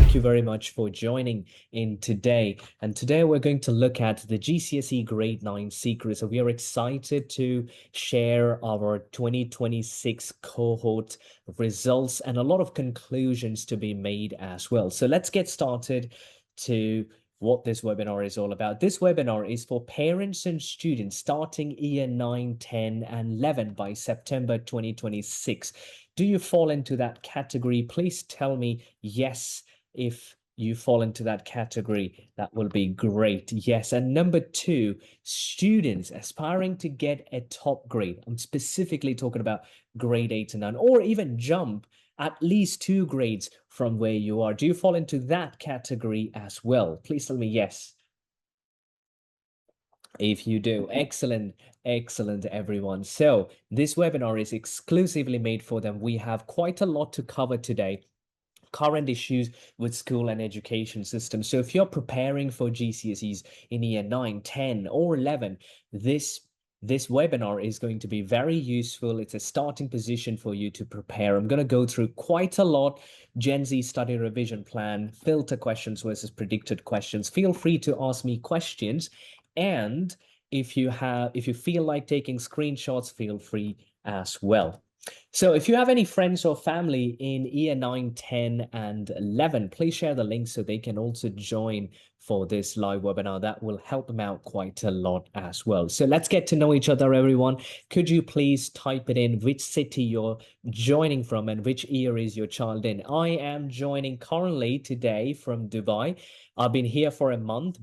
Thank you very much for joining in today. And today we're going to look at the GCSE Grade 9 secret. So we are excited to share our 2026 cohort results and a lot of conclusions to be made as well. So let's get started to what this webinar is all about. This webinar is for parents and students starting year 9, 10, and 11 by September 2026. Do you fall into that category? Please tell me yes if you fall into that category. That will be great. Yes. And number two, students aspiring to get a top grade. I'm specifically talking about grade 8 and 9, or even jump at least 2 grades from where you are. Do you fall into that category as well? Please tell me yes. If you do, excellent, excellent, everyone. So this webinar is exclusively made for them. We have quite a lot to cover today. Current issues with school and education system. So if you're preparing for GCSEs in year 9, 10, or 11, this webinar is going to be very useful. It's a starting position for you to prepare. I'm going to go through quite a lot. Gen Z study revision plan, filter questions versus predicted questions. Feel free to ask me questions. And if you feel like taking screenshots, feel free as well. So if you have any friends or family in year 9, 10, and 11, please share the link so they can also join for this live webinar. That will help them out quite a lot as well. So let's get to know each other, everyone. Could you please type it in which city you're joining from and which year is your child in? I am joining currently today from Dubai. I've been here for a month.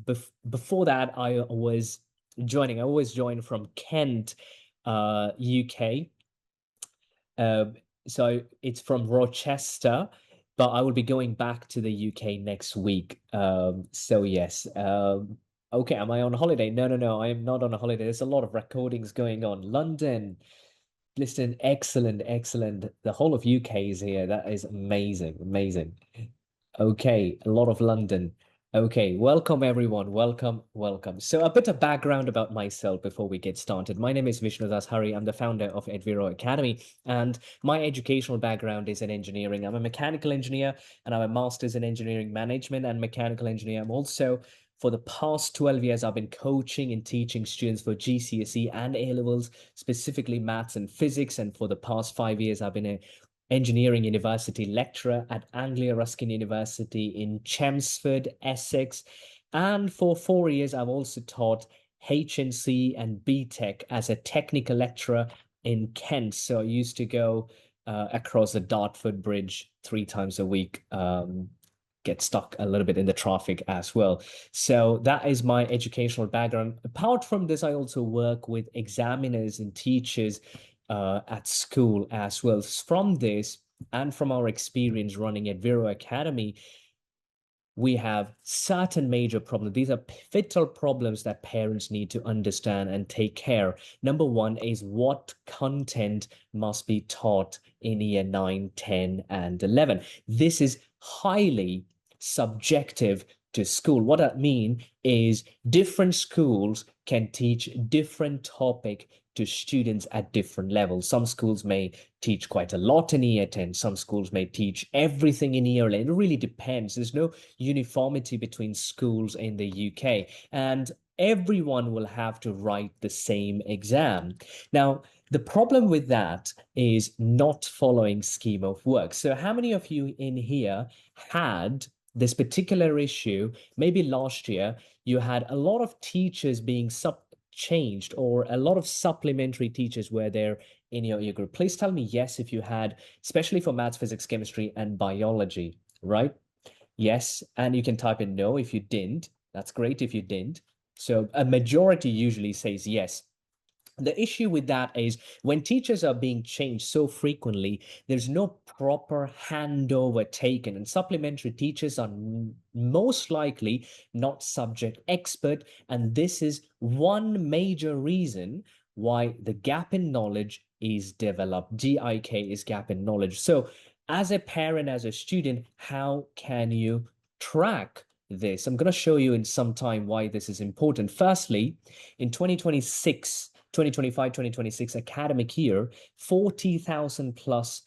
Before that, I always join from Kent, UK. So it's from Rochester, but I will be going back to the UK next week. So yes. Okay, am I on holiday? No, I am not on a holiday. There's a lot of recordings going on. London, listen, excellent, excellent. The whole of UK is here. That is amazing, amazing. Okay, a lot of London. Okay, welcome everyone. Welcome, welcome. So a bit of background about myself before we get started. My name is Vishnudas. I'm the founder of Edviro Academy, and my educational background is in engineering. I'm a mechanical engineer, and I'm a master's in engineering management and mechanical engineer. I'm also, for the past 12 years, I've been coaching and teaching students for GCSE and A-levels, specifically maths and physics. And for the past 5 years, I've been a engineering university lecturer at Anglia Ruskin University in Chelmsford, Essex. And for 4 years, I've also taught HNC and BTEC as a technical lecturer in Kent. So I used to go across the Dartford Bridge 3 times a week, get stuck a little bit in the traffic as well. So that is my educational background. Apart from this, I also work with examiners and teachers at school as well. From this and from our experience running at Vero Academy, we have certain major problems. These are vital problems that parents need to understand and take care. Number one is what content must be taught in year 9, 10, and 11. This is highly subjective to school. What I mean is different schools can teach different topic to students at different levels. Some schools may teach quite a lot in year 10. Some schools may teach everything in year 11. It really depends. There's no uniformity between schools in the UK. And everyone will have to write the same exam. Now, the problem with that is not following scheme of work. So how many of you in here had this particular issue? Maybe last year you had a lot of teachers being changed, or a lot of supplementary teachers were there in your year group. Please tell me yes if you had, especially for maths, physics, chemistry, and biology, right? Yes, and you can type in no if you didn't. That's great if you didn't. So a majority usually says yes. The issue with that is when teachers are being changed so frequently, there's no proper handover taken, and supplementary teachers are most likely not subject expert. And this is one major reason why the gap in knowledge is developed. GIK is gap in knowledge. So as a parent, as a student, how can you track this? I'm going to show you in some time why this is important. Firstly, in 2025-2026 academic year, 40,000 plus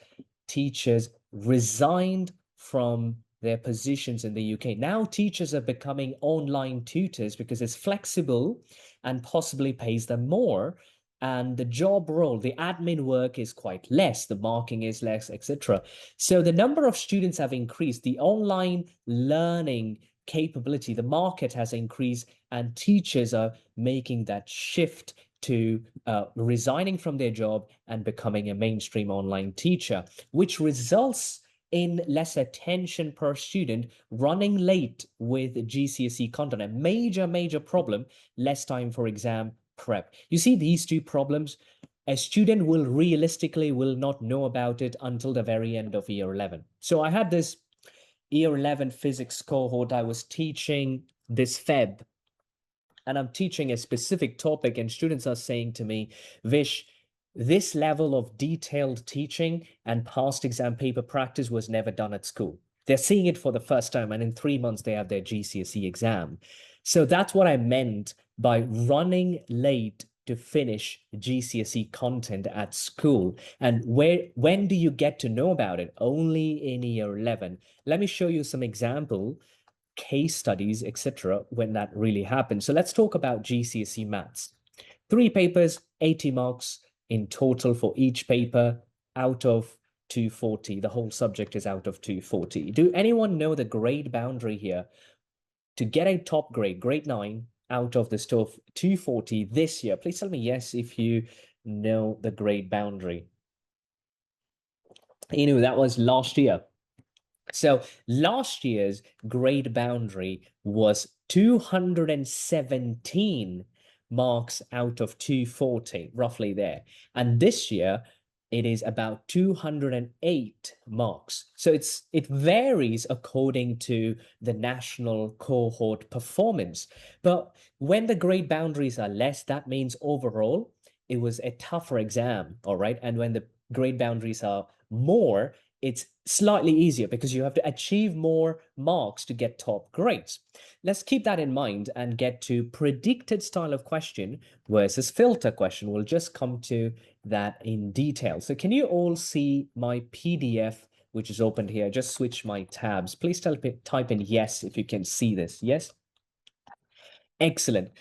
teachers resigned from their positions in the UK. Now teachers are becoming online tutors because it's flexible and possibly pays them more. And the job role, the admin work is quite less, the marking is less, etc. So the number of students have increased, the online learning capability, the market has increased, and teachers are making that shift to resigning from their job and becoming a mainstream online teacher, which results in less attention per student, running late with GCSE content, a major problem, less time for exam prep. You see these two problems, a student will realistically will not know about it until the very end of year 11. So I had this year 11 physics cohort I was teaching this Feb, and I'm teaching a specific topic, and students are saying to me, Vish, this level of detailed teaching and past exam paper practice was never done at school. They're seeing it for the first time, and in 3 months, they have their GCSE exam. So that's what I meant by running late to finish GCSE content at school. And when do you get to know about it? Only in year 11. Let me show you some example case studies, etc., when that really happens. So let's talk about GCSE maths. 3 papers, 80 marks in total for each paper out of 240. The whole subject is out of 240. Do anyone know the grade boundary here? To get a top grade, grade 9, out of the stuff 240 this year, please tell me yes if you know the grade boundary. That was last year. So last year's grade boundary was 217 marks out of 240, roughly there. And this year, it is about 208 marks. So it varies according to the national cohort performance. But when the grade boundaries are less, that means overall it was a tougher exam, all right? And when the grade boundaries are more, it's slightly easier because you have to achieve more marks to get top grades. Let's keep that in mind and get to predicted style of question versus filter question. We'll just come to that in detail. So can you all see my PDF, which is opened here? Just switch my tabs. Please type in yes if you can see this. Yes? Excellent.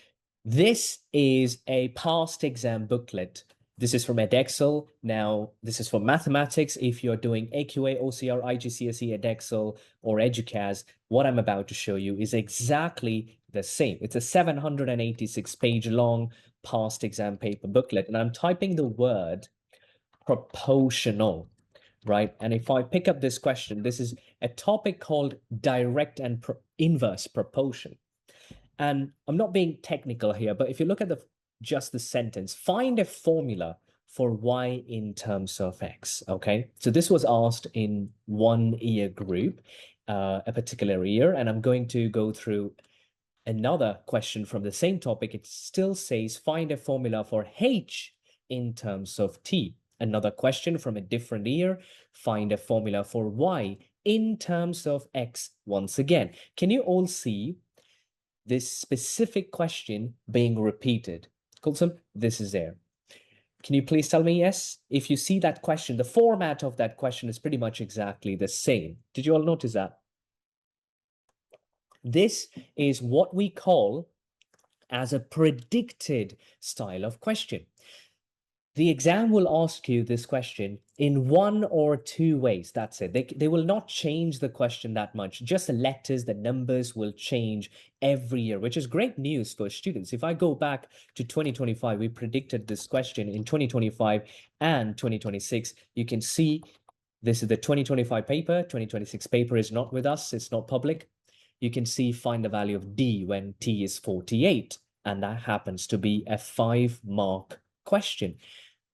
This is a past exam booklet. This is from Edexcel. Now, this is for mathematics. If you're doing AQA, OCR, IGCSE, Edexcel, or Educas, what I'm about to show you is exactly the same. It's a 786-page long past exam paper booklet, and I'm typing the word proportional, right? And if I pick up this question, this is a topic called direct and inverse proportion. And I'm not being technical here, but if you look at just the sentence, find a formula for y in terms of x, okay? So this was asked in one year group, a particular year, and I'm going to go through another question from the same topic. It still says find a formula for h in terms of t. Another question from a different year, find a formula for y in terms of x once again. Can you all see this specific question being repeated? Kulsum, this is there. Can you please tell me yes? If you see that question, the format of that question is pretty much exactly the same. Did you all notice that? This is what we call as a predicted style of question. The exam will ask you this question in one or two ways. That's it. They will not change the question that much. Just the letters, the numbers will change every year, which is great news for students. If I go back to 2025, we predicted this question in 2025 and 2026. You can see this is the 2025 paper. 2026 paper is not with us. It's not public. You can see find the value of D when T is 48. And that happens to be a 5-mark question.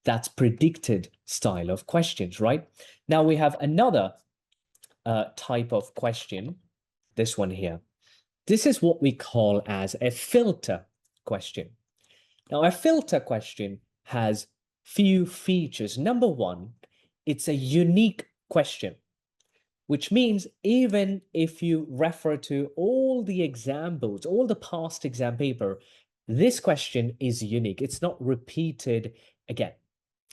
That's predicted style of questions, right? Now we have another type of question, this one here. This is what we call as a filter question. Now a filter question has few features. Number one, it's a unique question, which means even if you refer to all the exam boards, all the past exam paper, this question is unique. It's not repeated again.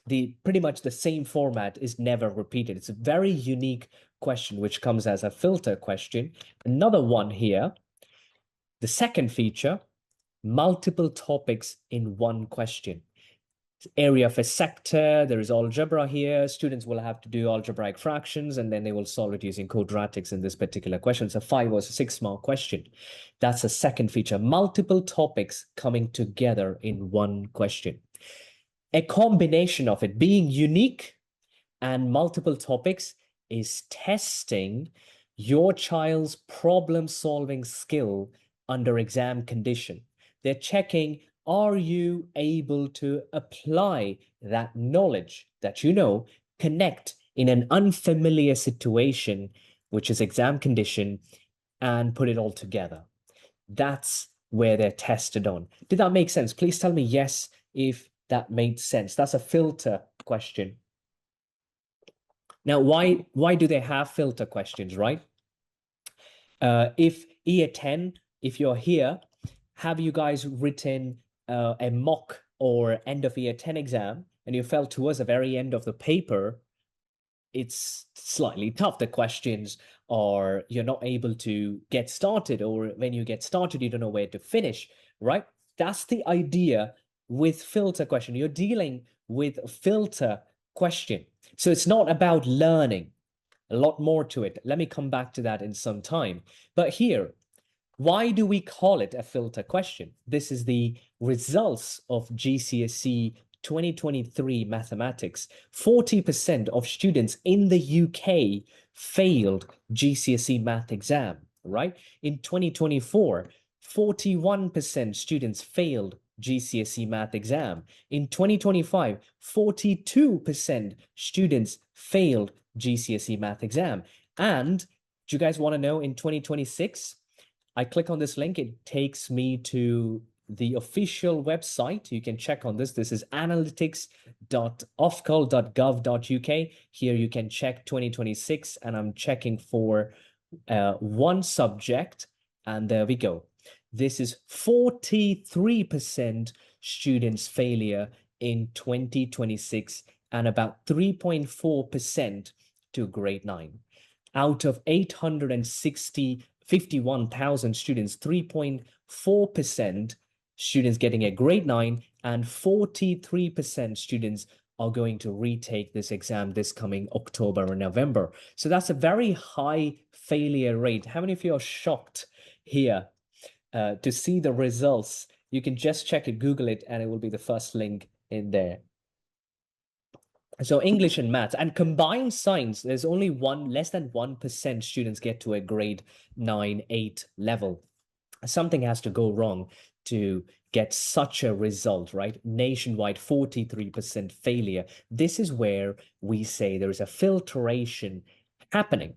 Pretty much the same format is never repeated. It's a very unique question, which comes as a filter question. Another one here, the second feature, multiple topics in one question. Area of a sector, there is algebra here. Students will have to do algebraic fractions, and then they will solve it using quadratics in this particular question. It's a 5 or 6 mark question. That's a second feature, multiple topics coming together in one question. A combination of it being unique and multiple topics is testing your child's problem-solving skill under exam condition. They're checking, are you able to apply that knowledge that you know, connect in an unfamiliar situation, which is exam condition, and put it all together. That's where they're tested on. Did that make sense? Please tell me yes if that made sense. That's a filter question. Now, why do they have filter questions, right? If year 10, if you're here, have you guys written a mock or end of year 10 exam and you felt towards the very end of the paper, it's slightly tough. The questions are, you're not able to get started, or when you get started, you don't know where to finish, right? That's the idea with filter question. You're dealing with a filter question. So it's not about learning, a lot more to it. Let me come back to that in some time. But here, why do we call it a filter question? This is the results of GCSE 2023 mathematics. 40% of students in the UK failed GCSE math exam, right? In 2024, 41% students failed GCSE math exam. In 2025, 42% students failed GCSE math exam. And do you guys want to know in 2026? I click on this link, it takes me to the official website. You can check on this. This is analytics.ofcol.gov.uk. Here you can check 2026, and I'm checking for one subject, and there we go. This is 43% students failure in 2026 and about 3.4% to grade 9. Out of 51,000 students, 3.4% students getting a grade 9 and 43% students are going to retake this exam this coming October or November. So that's a very high failure rate. How many of you are shocked here to see the results? You can just check it, Google it, and it will be the first link in there. So English and maths and combined science, there's only less than 1% students get to a grade 9, 8 level. Something has to go wrong to get such a result, right? Nationwide, 43% failure. This is where we say there is a filtration happening.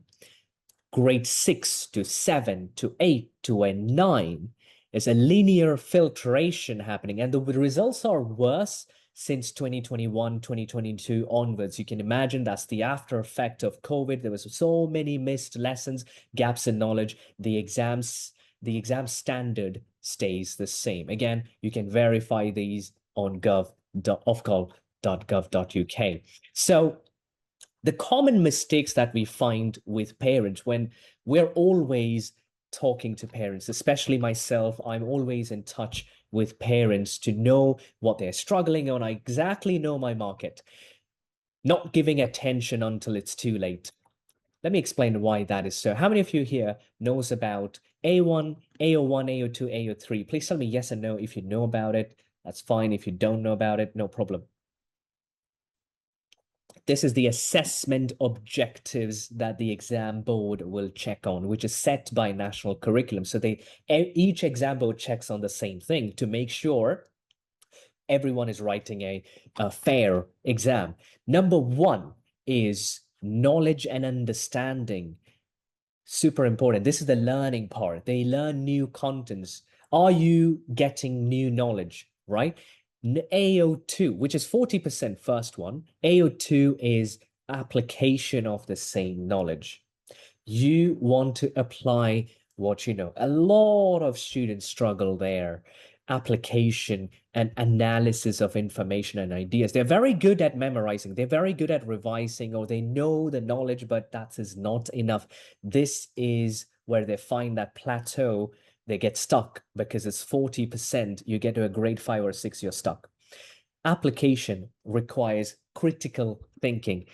Grade 6 to 7 to 8 to a 9 is a linear filtration happening, and the results are worse since 2021, 2022 onwards. You can imagine that's the after effect of COVID. There was so many missed lessons, gaps in knowledge. The exam standard stays the same. Again, you can verify these on ofcol.gov.uk. So the common mistakes that we find with parents, when we're always talking to parents, especially myself, I'm always in touch with parents to know what they're struggling on. I exactly know my market. Not giving attention until it's too late. Let me explain why that is so. How many of you here knows about A1, AO1, AO2, AO3? Please tell me yes and no if you know about it. That's fine. If you don't know about it, no problem. This is the assessment objectives that the exam board will check on, which is set by national curriculum. So each exam board checks on the same thing to make sure everyone is writing a fair exam. Number one is knowledge and understanding. Super important. This is the learning part. They learn new contents. Are you getting new knowledge, right? AO2, which is 40% first one. AO2 is application of the same knowledge. You want to apply what you know. A lot of students struggle there. application and analysis of information and ideas. They're very good at memorizing, they're very good at revising, or they know the knowledge, but that is not enough. This is where they find that plateau. They get stuck because it's 40%. You get to a grade 5 or 6, you're stuck. Application requires critical thinking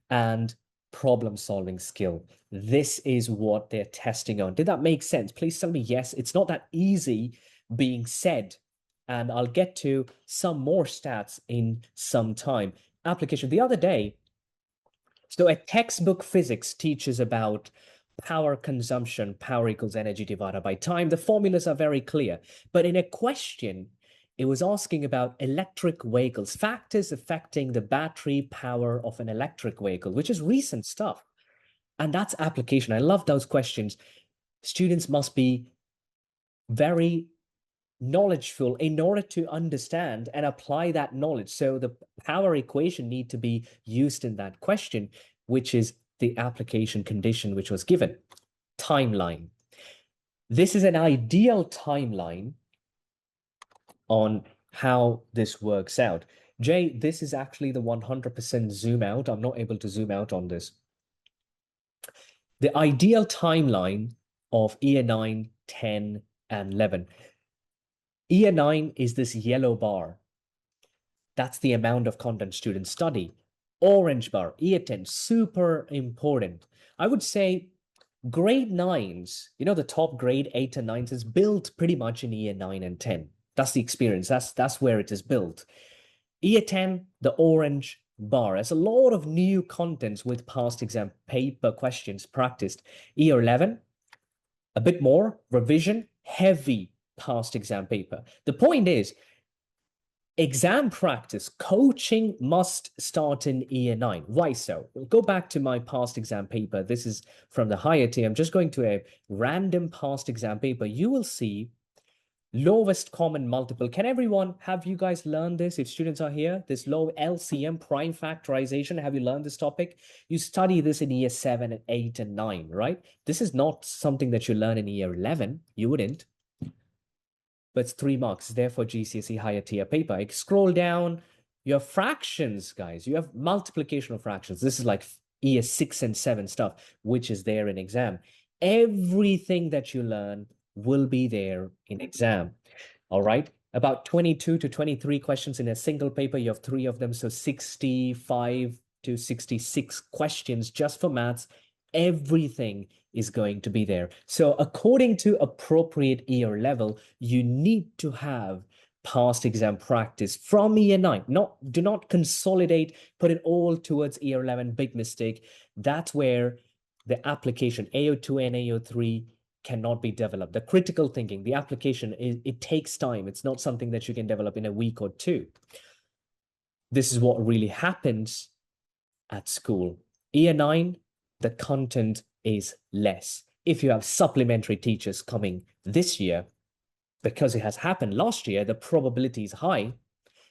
and problem solving skill. This is what they're testing on. Did that make sense? Please tell me yes. It's not that easy being said. And I'll get to some more stats in some time. Application. The other day, so a textbook physics teaches about power consumption, power equals energy divided by time. The formulas are very clear. But in a question, it was asking about electric vehicles, factors affecting the battery power of an electric vehicle, which is recent stuff. And that's application. I love those questions. Students must be very knowledgeful in order to understand and apply that knowledge. So the power equation need to be used in that question, which is the application condition which was given. Timeline. This is an ideal timeline on how this works out. Jay, this is actually the 100% zoom out. I'm not able to zoom out on this. The ideal timeline of year 9, 10, and 11. Year 9 is this yellow bar. That's the amount of content students study. Orange bar, year 10, super important. I would say grade 9s, the top grade 8 and 9s is built pretty much in year 9 and 10. That's the experience. That's where it is built. Year 10, the orange bar. There's a lot of new contents with past exam paper questions practiced. Year 11, a bit more revision, heavy past exam paper. The point is, exam practice, coaching must start in year 9. Why so? We'll go back to my past exam paper. This is from the higher tier. I'm just going to a random past exam paper. You will see lowest common multiple. Have you guys learned this? If students are here, this low LCM, prime factorization, have you learned this topic? You study this in year 7 and 8 and 9, right? This is not something that you learn in year 11. You wouldn't. But it's 3 marks. Therefore, GCSE higher tier paper. I scroll down. You have fractions, guys. You have multiplication of fractions. This is like year 6 and 7 stuff, which is there in exam. Everything that you learn will be there in exam. All right. About 22 to 23 questions in a single paper. You have 3 of them. So 65 to 66 questions just for maths. Everything is going to be there. So according to appropriate year level, you need to have past exam practice from year 9. Do not consolidate, put it all towards year 11. Big mistake. That's where the application AO2 and AO3 cannot be developed. The critical thinking, the application, it takes time. It's not something that you can develop in a week or 2. This is what really happens at school. Year 9, the content is less. If you have supplementary teachers coming this year, because it has happened last year, the probability is high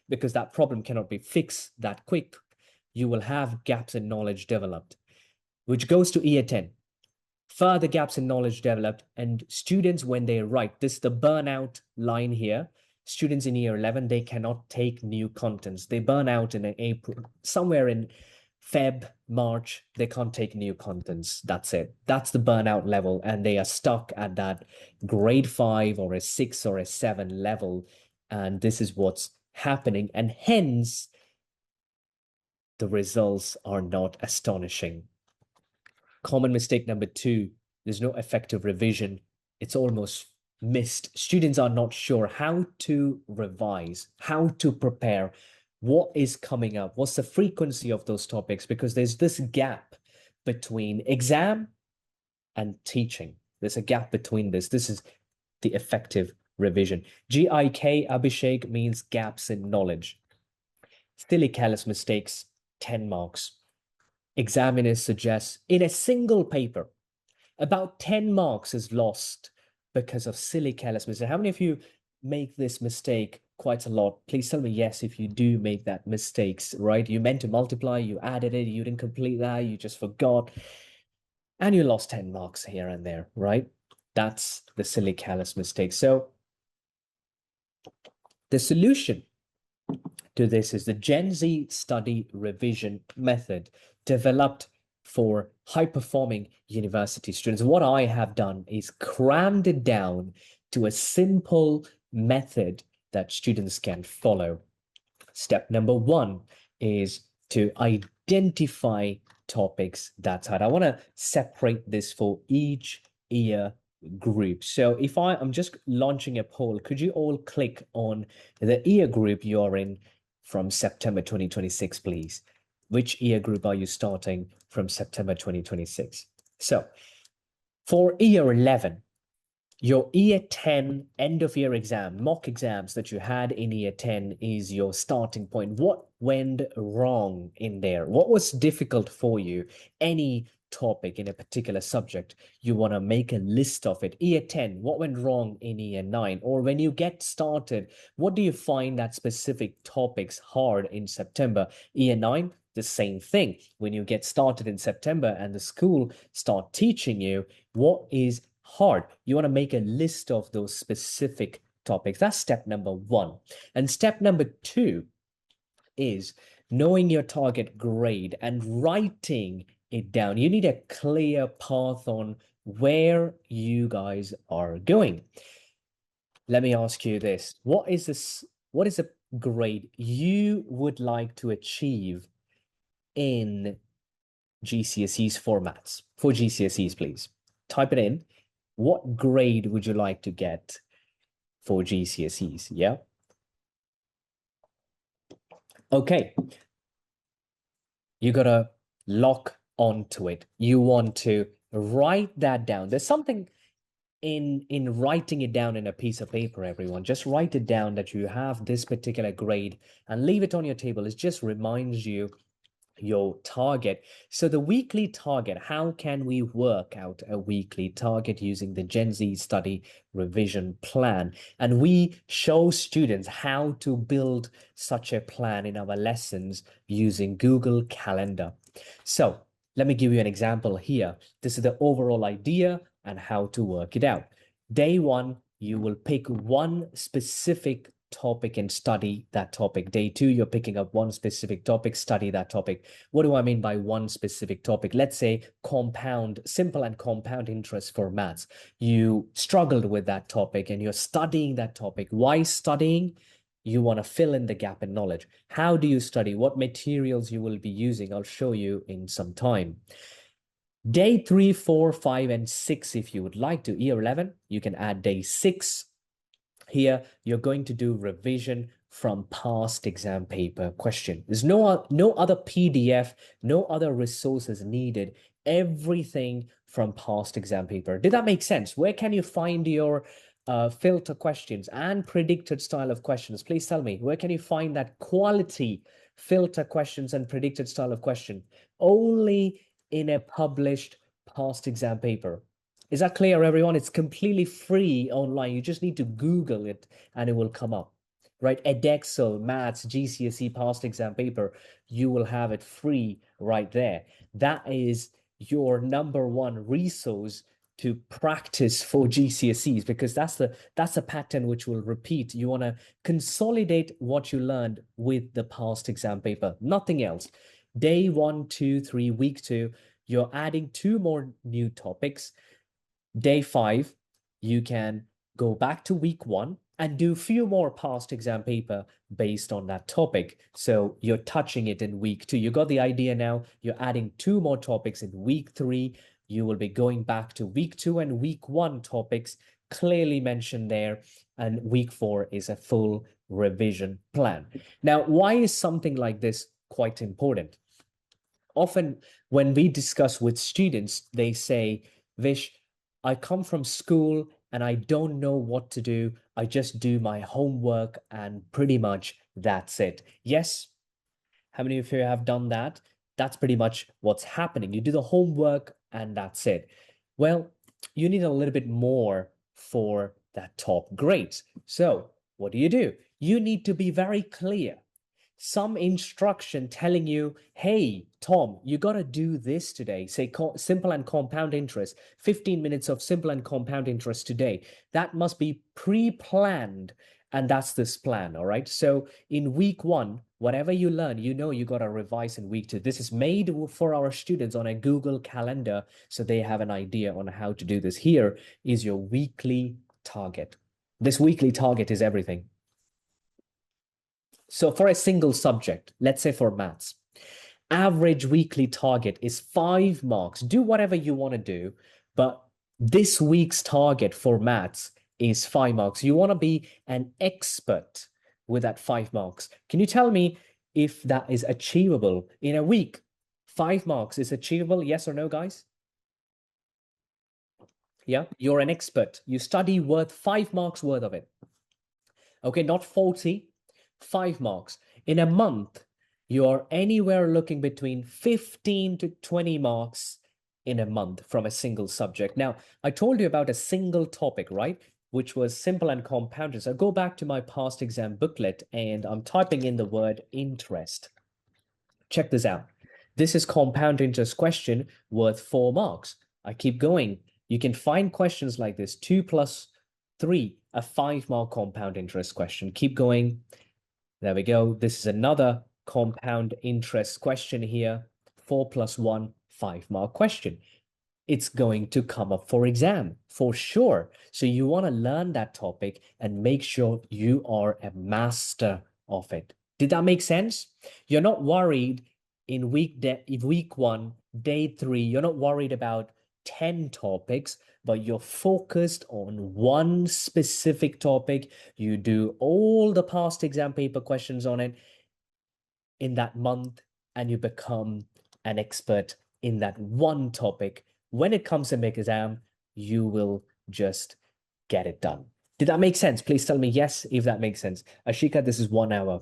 because that problem cannot be fixed that quick. You will have gaps in knowledge developed, which goes to year 10. Further gaps in knowledge developed, and students, when they write, this is the burnout line here. Students in year 11, they cannot take new contents. They burn out in April, somewhere in Feb, March, they can't take new contents. That's it. That's the burnout level, and they are stuck at that grade 5 or a 6 or a 7 level. And this is what's happening. And hence, the results are not astonishing. Common mistake number 2, there's no effective revision. It's almost missed. Students are not sure how to revise, how to prepare, what is coming up, what's the frequency of those topics, because there's this gap between exam and teaching. There's a gap between this. This is the effective revision. GIK, Abhishek, means gaps in knowledge. Silly careless mistakes, 10 marks. Examiners suggest in a single paper, about 10 marks is lost because of silly careless mistakes. How many of you make this mistake quite a lot? Please tell me yes if you do make that mistakes, right? You meant to multiply, you added it, you didn't complete that, you just forgot, and you lost 10 marks here and there, right? That's the silly careless mistake. So The solution to this is the Gen Z study revision method developed for high-performing university students. What I have done is crammed it down to a simple method that students can follow. Step number one is to identify topics that's hard. I want to separate this for each year group. So if I'm just launching a poll, could you all click on the year group you're in from September 2026, please? Which year group are you starting from September 2026? So for year 11, your year 10 end of year exam, mock exams that you had in year 10 is your starting point. What went wrong in there? What was difficult for you? Any topic in a particular subject, you want to make a list of it. Year 10, what went wrong in year 9? Or when you get started, what do you find that specific topics hard in September? Year 9, the same thing. When you get started in September and the school start teaching you, what is hard? You want to make a list of those specific topics. That's step number one. And step number two is knowing your target grade and writing it down. You need a clear path on where you guys are going. Let me ask you this. What is a grade you would like to achieve in GCSEs formats? For GCSEs, please. Type it in. What grade would you like to get for GCSEs? Yeah. Okay. You gotta lock onto it. You want to write that down. There's something in writing it down in a piece of paper, everyone. Just write it down that you have this particular grade and leave it on your table. It just reminds you your target. So the weekly target, how can we work out a weekly target using the Gen Z study revision plan? And we show students how to build such a plan in our lessons using Google Calendar. So let me give you an example here. This is the overall idea and how to work it out. Day one, you will pick one specific topic and study that topic. Day two, you're picking up one specific topic, study that topic. What do I mean by one specific topic? Let's say simple and compound interest for maths. You struggled with that topic and you're studying that topic. Why studying? You want to fill in the gap in knowledge. How do you study? What materials you will be using? I'll show you in some time. Day 3, 4, 5, and 6, if you would like to. Year 11, you can add day 6. Here, you're going to do revision from past exam paper question. There's no other PDF, no other resources needed. Everything from past exam paper. Did that make sense? Where can you find your filter questions and predicted style of questions? Please tell me, where can you find that quality filter questions and predicted style of question? Only in a published past exam paper. Is that clear, everyone? It's completely free online. You just need to Google it and it will come up, right? Edexcel, Maths, GCSE past exam paper, you will have it free right there. That is your number one resource to practice for GCSEs, because that's a pattern which will repeat. You want to consolidate what you learned with the past exam paper, nothing else. Day 1, 2, 3, week 2, you're adding 2 more new topics. Day 5, you can go back to week 1 and do a few more past exam paper based on that topic. So you're touching it in week 2. You got the idea now. You're adding 2 more topics in week 3. You will be going back to week 2 and week 1 topics clearly mentioned there. And week 4 is a full revision plan. Now, why is something like this quite important? Often when we discuss with students, they say, Vish, I come from school and I don't know what to do. I just do my homework and pretty much that's it. Yes. How many of you have done that? That's pretty much what's happening. You do the homework and that's it. Well, you need a little bit more for that top grades. So what do? You need to be very clear. Some instruction telling you, hey, Tom, you got to do this today. Say simple and compound interest, 15 minutes of simple and compound interest today. That must be pre-planned And that's this plan, all right? So in week one, whatever you learn, you know you got to revise in week two. This is made for our students on a Google Calendar, so they have an idea on how to do this. Here is your weekly target. This weekly target is everything. So for a single subject, let's say for maths, average weekly target is 5 marks. Do whatever you want to do, but this week's target for maths is 5 marks. You want to be an expert with that 5 marks. Can you tell me if that is achievable in a week? 5 marks is achievable, yes or no, guys? Yeah, you're an expert. You study worth 5 marks worth of it. Okay, not 40, 5 marks. In a month, you're anywhere looking between 15 to 20 marks in a month from a single subject. Now, I told you about a single topic, right? Which was simple and compounded. So go back to my past exam booklet and I'm typing in the word interest. Check this out. This is compound interest question worth 4 marks. I keep going. You can find questions like this, 2 plus 3, a 5-mark compound interest question. Keep going. There we go. This is another compound interest question here, 4 plus 1, 5-mark question. It's going to come up for exam for sure. So you want to learn that topic and make sure you are a master of it. Did that make sense? You're not worried in week 1, day 3, you're not worried about 10 topics, but you're focused on one specific topic. You do all the past exam paper questions on it in that month, and you become an expert in that one topic. When it comes to make exam, you will just get it done. Did that make sense? Please tell me yes if that makes sense. Ashika, this is 1 hour.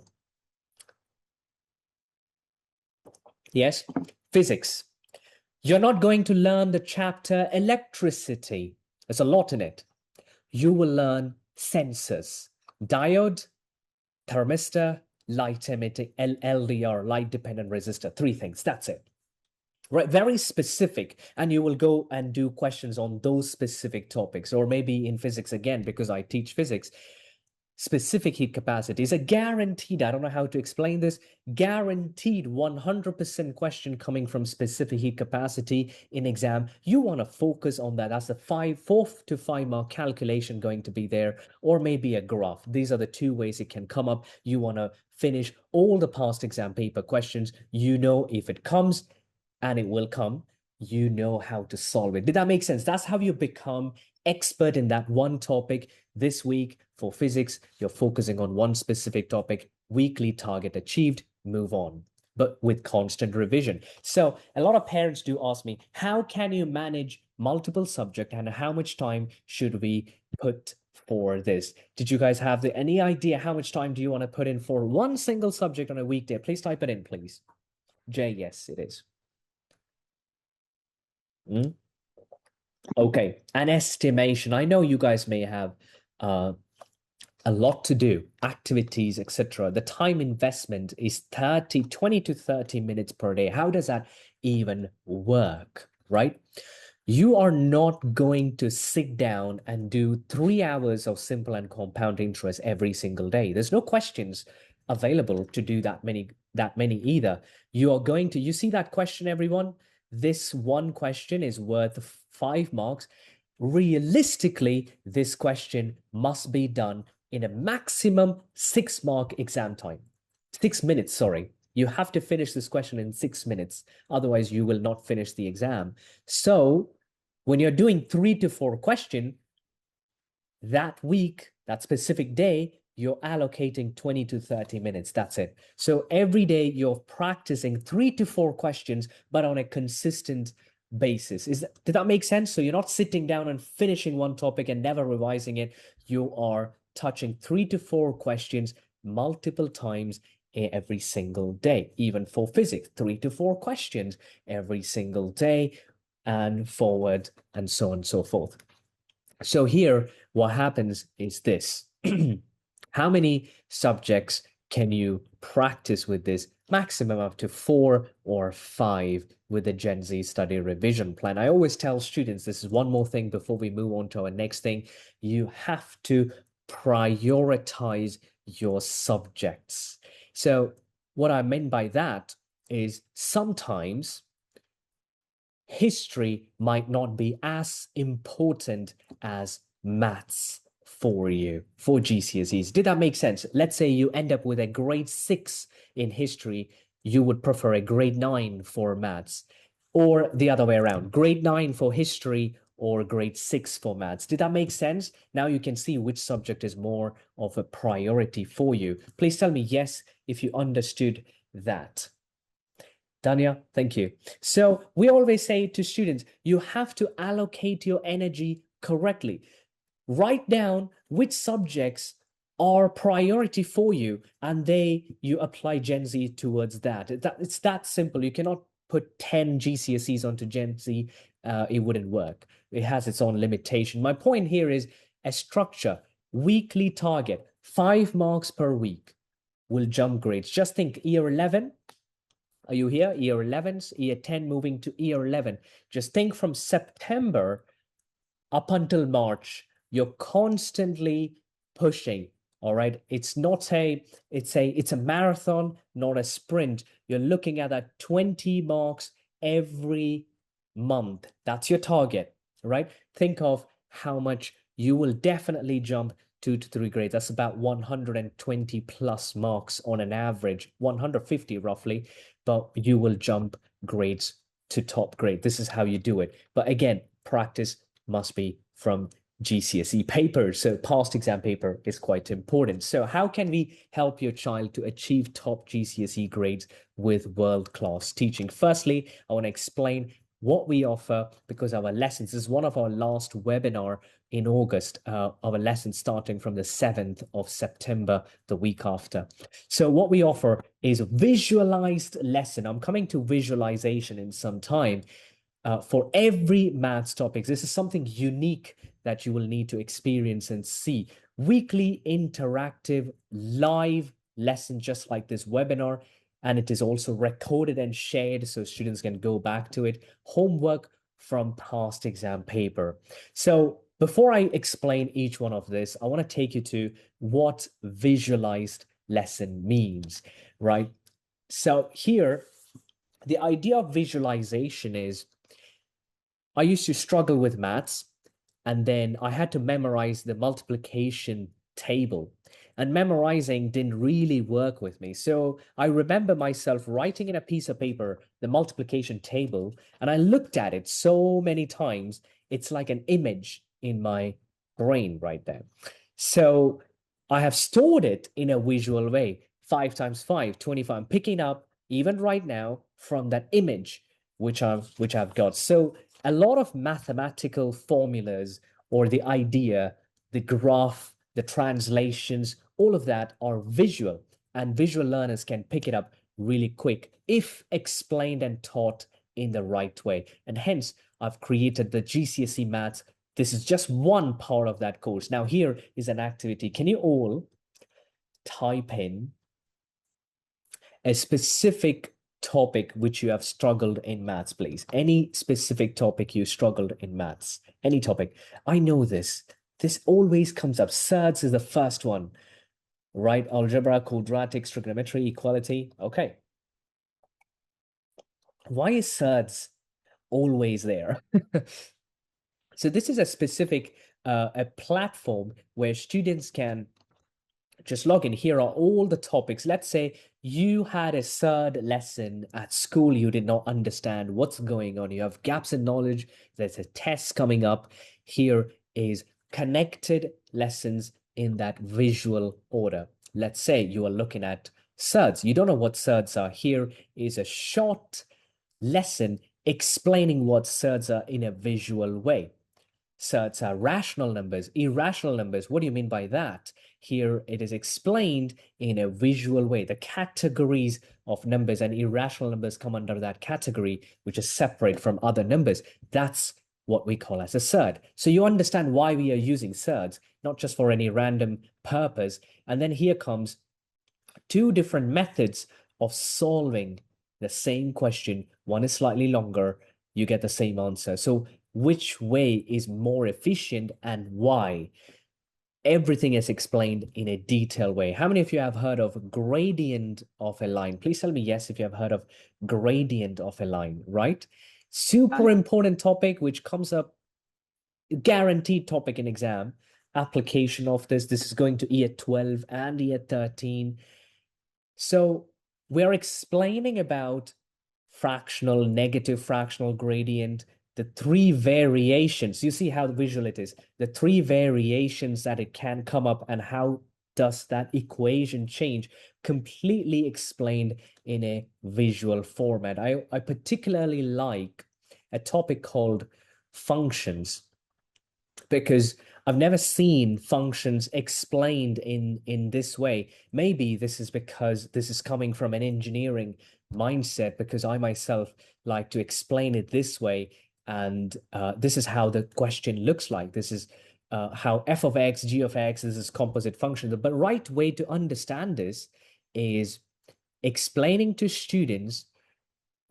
Yes? Physics. You're not going to learn the chapter electricity. There's a lot in it. You will learn sensors, diode, thermistor, light emitting, LDR, light dependent resistor, 3 things. That's it. Right, very specific, and you will go and do questions on those specific topics, or maybe in physics again, because I teach physics. Specific heat capacity is a guaranteed, I don't know how to explain this, guaranteed 100% question coming from specific heat capacity in exam. You want to focus on that. That's the 4 to 5 mark calculation going to be there, or maybe a graph. These are the 2 ways it can come up. You want to finish all the past exam paper questions. You know if it comes, and it will come, you know how to solve it. Did that make sense? That's how you become expert in that one topic. This week for physics, you're focusing on one specific topic, weekly target achieved, move on, but with constant revision. So a lot of parents do ask me, how can you manage multiple subjects and how much time should we put for this? Did you guys have any idea how much time do you want to put in for one single subject on a weekday? Please type it in, please. Jay, yes, it is. Okay, an estimation. I know you guys may have a lot to do, activities, etc. The time investment is 20 to 30 minutes per day. How does that even work, right? You are not going to sit down and do 3 hours of simple and compound interest every single day. There's no questions available to do that many either. You are going to, you see that question, everyone? This one question is worth 5 marks. Realistically, this question must be done in a maximum 6-mark exam time. 6 minutes, sorry. You have to finish this question in 6 minutes. Otherwise, you will not finish the exam. So when you're doing 3 to 4 questions, that week, that specific day, you're allocating 20 to 30 minutes. That's it. So every day you're practicing 3 to 4 questions, but on a consistent basis. Did that make sense? So you're not sitting down and finishing one topic and never revising it. You are touching 3 to 4 questions multiple times every single day. Even for physics, 3 to 4 questions every single day, and forward, and so on and so forth. So here, what happens is this. How many subjects can you practice with this? Maximum up to 4 or 5 with the Gen Z study revision plan. I always tell students, this is one more thing before we move on to our next thing. You have to prioritize your subjects. So what I meant by that is sometimes history might not be as important as maths for you for GCSEs. Did that make sense? Let's say you end up with a grade 6 in history, you would prefer a grade 9 for maths, or the other way around, grade 9 for history or grade 6 for maths. Did that make sense? Now you can see which subject is more of a priority for you. Please tell me yes if you understood that. Dania, thank you. So we always say to students, you have to allocate your energy correctly. Write down which subjects are priority for you, and you apply Gen Z towards that. It's that simple. You cannot put 10 GCSEs onto Gen Z. It wouldn't work. It has its own limitation. My point here is a structure, weekly target, 5 marks per week will jump grades. Just think year 11. Are you here? Year 11s, year 10 moving to year 11. Just think from September up until March, you're constantly pushing. All right. It's a marathon, not a sprint. You're looking at that 20 marks every month. That's your target, right? Think of how much you will definitely jump 2 to 3 grades. That's about 120 plus marks on an average, 150 roughly, but you will jump grades to top grade. This is how you do it. But again, practice must be from GCSE papers. So past exam paper is quite important. So how can we help your child to achieve top GCSE grades with world-class teaching? Firstly, I want to explain what we offer because our lessons, this is one of our last webinar in August, our lesson starting from the 7th of September, the week after. So what we offer is a visualized lesson. I'm coming to visualization in some time. For every maths topic. This is something unique that you will need to experience and see. Weekly interactive live lesson, just like this webinar. And it is also recorded and shared so students can go back to it. Homework from past exam paper. So before I explain each one of this, I want to take you to what visualized lesson means, right? So here, the idea of visualization is I used to struggle with maths, and then I had to memorize the multiplication table. And memorizing didn't really work with me. So I remember myself writing in a piece of paper the multiplication table, and I looked at it so many times, it's like an image in my brain right there. So I have stored it in a visual way. 5 times 5, 25. I'm picking up even right now from that image which I've got. So a lot of mathematical formulas or the idea, the graph, the translations, all of that are visual, and visual learners can pick it up really quick if explained and taught in the right way. And hence, I've created the GCSE Maths. This is just one part of that course. Now, here is an activity. Can you all type in a specific topic which you have struggled in maths, please? Any specific topic you struggled in maths? Any topic? I know this. This always comes up. Surds is the first one, right? Algebra, quadratics, trigonometry, equality. Okay. Why is surds always there? So this is a specific a platform where students can just log in. Here are all the topics. Let's say you had a third lesson at school, you did not understand what's going on. You have gaps in knowledge. There's a test coming up. Here is connected lessons in that visual order. Let's say you are looking at surds. You don't know what surds are. Here is a short lesson explaining what surds are in a visual way. Surds are rational numbers, irrational numbers. What do you mean by that? Here it is explained in a visual way. The categories of numbers and irrational numbers come under that category, which is separate from other numbers. That's what we call as a surd. So you understand why we are using surds, not just for any random purpose. And then here comes 2 different methods of solving the same question. One is slightly longer, you get the same answer. So which way is more efficient and why? Everything is explained in a detailed way. How many of you have heard of gradient of a line? Please tell me yes if you have heard of gradient of a line, right? Super important topic, which comes up, guaranteed topic in exam. Application of this. This is going to year 12 and year 13. So we're explaining about fractional, negative fractional gradient, the three variations. You see how visual it is. The three variations that it can come up and how does that equation change, completely explained in a visual format. I particularly like a topic called functions, because I've never seen functions explained in this way. Maybe this is because this is coming from an engineering mindset, because I myself like to explain it this way. And this is how the question looks like. This is how f of x, g of x, this is composite function. But right way to understand this is explaining to students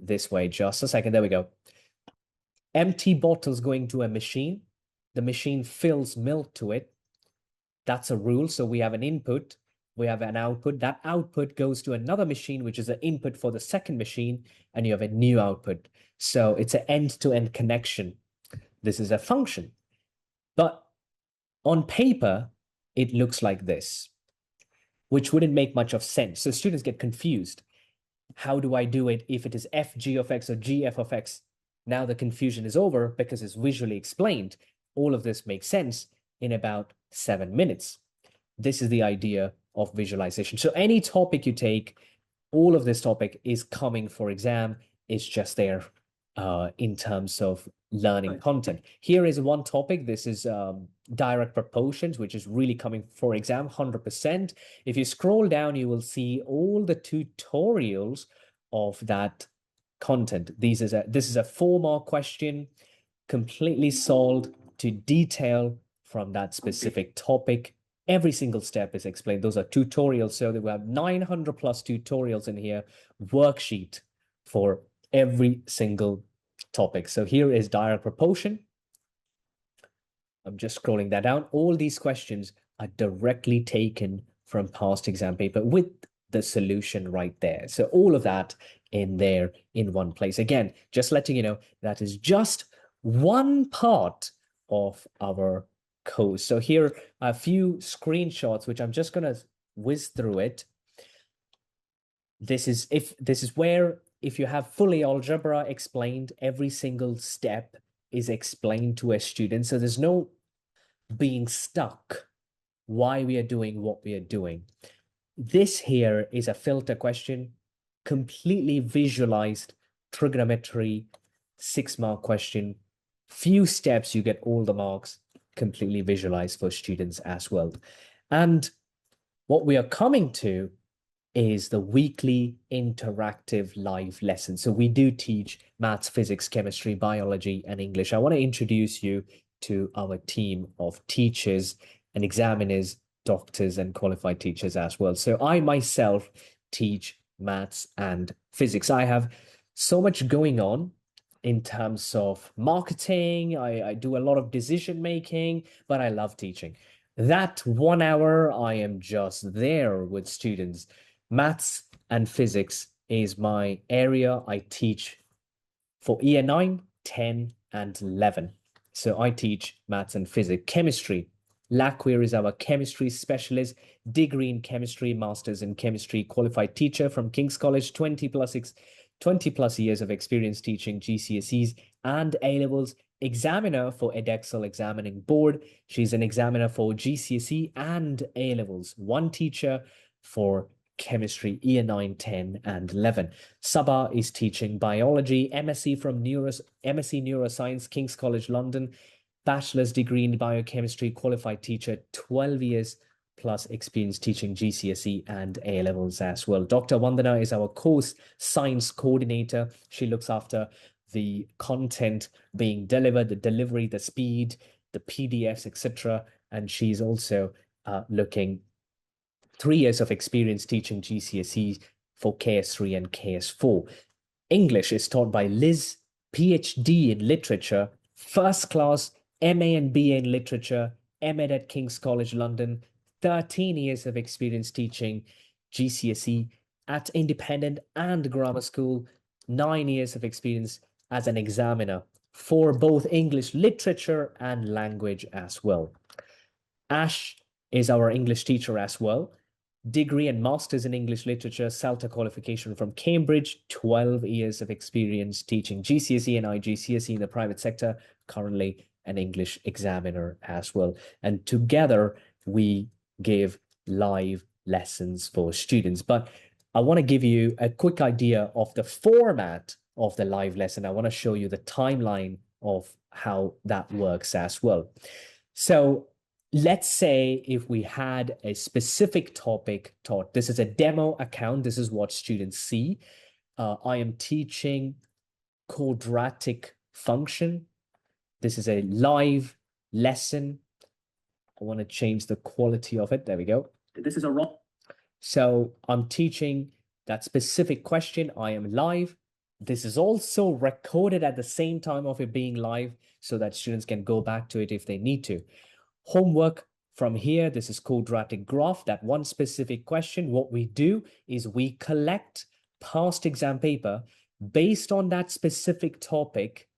this way. Just a second. There we go. Empty bottles going to a machine. The machine fills milk to it. That's a rule. So we have an input, we have an output. That output goes to another machine, which is an input for the second machine, and you have a new output. So it's an end-to-end connection. This is a function. But on paper, it looks like this, which wouldn't make much of sense. So students get confused. How do I do it if it is f g of x or g f of x? Now the confusion is over because it's visually explained. All of this makes sense in about 7 minutes. This is the idea of visualization. So any topic you take, all of this topic is coming for exam. It's just there in terms of learning content. Here is one topic. This is direct proportions, which is really coming for exam 100%. If you scroll down, you will see all the tutorials of that content. This is a 4-mark question, completely solved to detail from that specific topic. Every single step is explained. Those are tutorials. So we have 900 plus tutorials in here, worksheet for every single topic. So here is direct proportion. I'm just scrolling that down. All these questions are directly taken from past exam paper with the solution right there. So all of that in there in one place. Again, just letting you know, that is just one part of our course. So here are a few screenshots, which I'm just going to whiz through it. This is where, if you have fully algebra explained, every single step is explained to a student. So there's no being stuck why we are doing what we are doing. This here is a filter question, completely visualized trigonometry, 6-mark question. Few steps, you get all the marks, completely visualized for students as well. And what we are coming to is the weekly interactive live lesson. So we do teach maths, physics, chemistry, biology, and English. I want to introduce you to our team of teachers and examiners, doctors, and qualified teachers as well. So I myself teach maths and physics. I have so much going on in terms of marketing. I do a lot of decision making, but I love teaching. That 1 hour, I am just there with students. Maths and physics is my area. I teach for year 9, 10, and 11. So I teach maths and physics. Chemistry. Laqueer is our chemistry specialist, degree in chemistry, master's in chemistry, qualified teacher from King's College, 20 plus years of experience teaching GCSEs and A-levels, examiner for Edexcel Examining Board. She's an examiner for GCSE and A-levels, one teacher for chemistry, year 9, 10, and 11. Sabah is teaching biology, MSc from MSc Neuroscience, King's College London, bachelor's degree in biochemistry, qualified teacher, 12 years plus experience teaching GCSE and A-levels as well. Dr. Vandana is our course science coordinator. She looks after the content being delivered, the delivery, the speed, the PDFs, etc. And she's also looking 3 years of experience teaching GCSE for KS3 and KS4. English is taught by Liz, PhD in literature, first class MA and BA in literature, MA at King's College London, 13 years of experience teaching GCSE at independent and grammar school, 9 years of experience as an examiner for both English literature and language as well. Ash is our English teacher as well. Degree and master's in English literature, CELTA qualification from Cambridge, 12 years of experience teaching GCSE and IGCSE in the private sector, currently an English examiner as well. And together we give live lessons for students. But I want to give you a quick idea of the format of the live lesson. I want to show you the timeline of how that works as well. So let's say if we had a specific topic taught, this is a demo account. This is what students see. I am teaching quadratic function. This is a live lesson. I want to change the quality of it. There we go. This is a wrong. So I'm teaching that specific question. I am live. This is also recorded at the same time of it being live so that students can go back to it if they need to. Homework from here, this is quadratic graph, that one specific question. What we do is we collect past exam paper based on that specific topic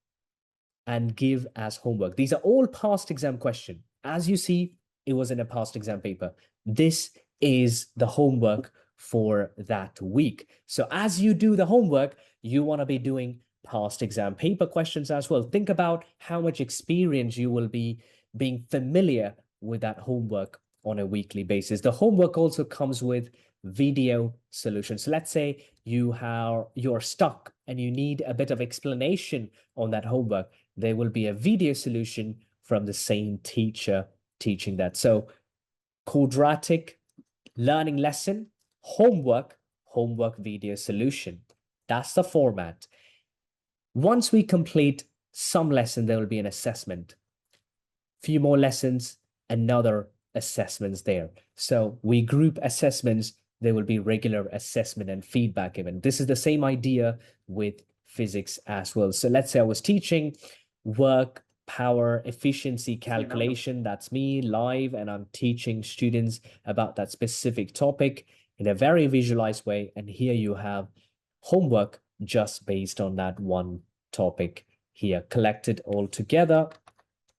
and give as homework. These are all past exam questions. As you see, it was in a past exam paper. This is the homework for that week. So as you do the homework, you want to be doing past exam paper questions as well. Think about how much experience you will be being familiar with that homework on a weekly basis. The homework also comes with video solutions. So let's say you're stuck and you need a bit of explanation on that homework. There will be a video solution from the same teacher teaching that. So quadratic learning lesson, homework video solution. That's the format. Once we complete some lesson, there will be an assessment. Few more lessons, another assessments there. So we group assessments. There will be regular assessment and feedback given. This is the same idea with physics as well. So let's say I was teaching work, power, efficiency calculation. That's me live, and I'm teaching students about that specific topic in a very visualized way. And here you have homework just based on that one topic here, collected all together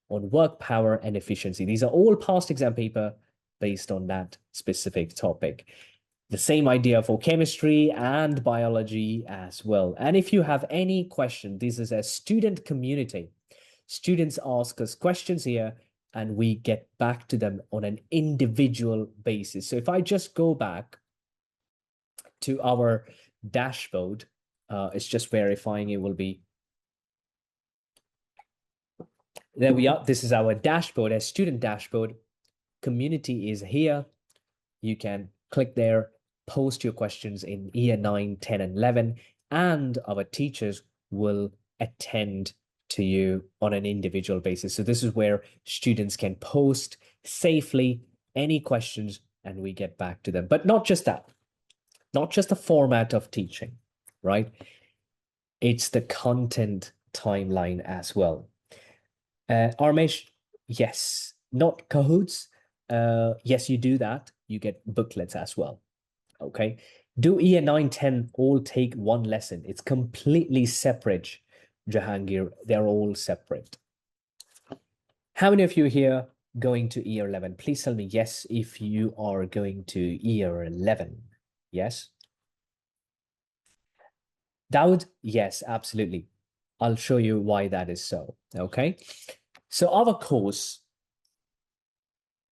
on work, power, and efficiency. These are all past exam paper based on that specific topic. The same idea for chemistry and biology as well. And if you have any question, this is a student community. Students ask us questions here and we get back to them on an individual basis. So if I just go back to our dashboard, it's just verifying it will be. There we are. This is our dashboard, a student dashboard. Community is here. You can click there, post your questions in year 9, 10, and 11, and our teachers will attend to you on an individual basis. So this is where students can post safely any questions and we get back to them. But not just that, not just the format of teaching, right? It's the content timeline as well. Armesh, yes, not Cahoots. Yes, you do that. You get booklets as well. Okay. Do year 9, 10 all take one lesson? It's completely separate, Jahangir. They're all separate. How many of you here going to year 11? Please tell me yes if you are going to year 11. Yes. Dawood, yes, absolutely. I'll show you why that is so. Okay. So our course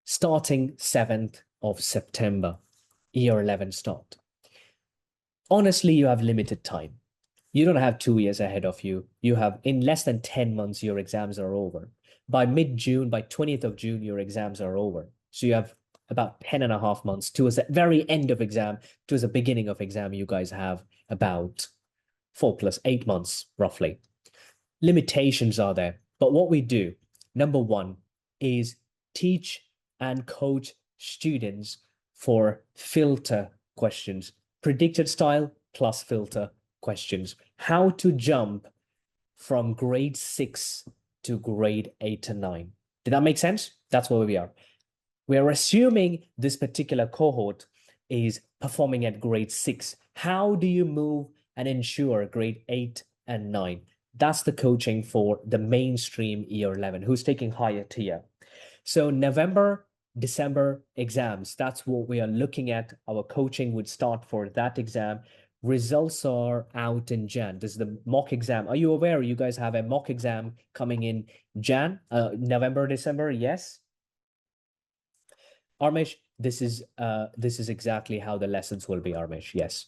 starting 7th of September, year 11 start. Honestly, you have limited time. You don't have 2 years ahead of you. You have in less than 10 months, your exams are over. By mid-June, by 20th of June, your exams are over. So you have about 10 and a half months towards the very end of exam, towards the beginning of exam, you guys have about 4 plus 8 months, roughly. Limitations are there. But what we do, number one, is teach and coach students for filter questions, predicted style plus filter questions, how to jump from grade 6 to grade 8 and 9. Did that make sense? That's where we are. We're assuming this particular cohort is performing at grade 6. How do you move and ensure grade 8 and 9? That's the coaching for the mainstream year 11, who's taking higher tier. So November, December exams, that's what we are looking at. Our coaching would start for that exam. Results are out in Jan. This is the mock exam. Are you aware you guys have a mock exam coming in November, December? Yes. Armish, this is exactly how the lessons will be, Armish. Yes.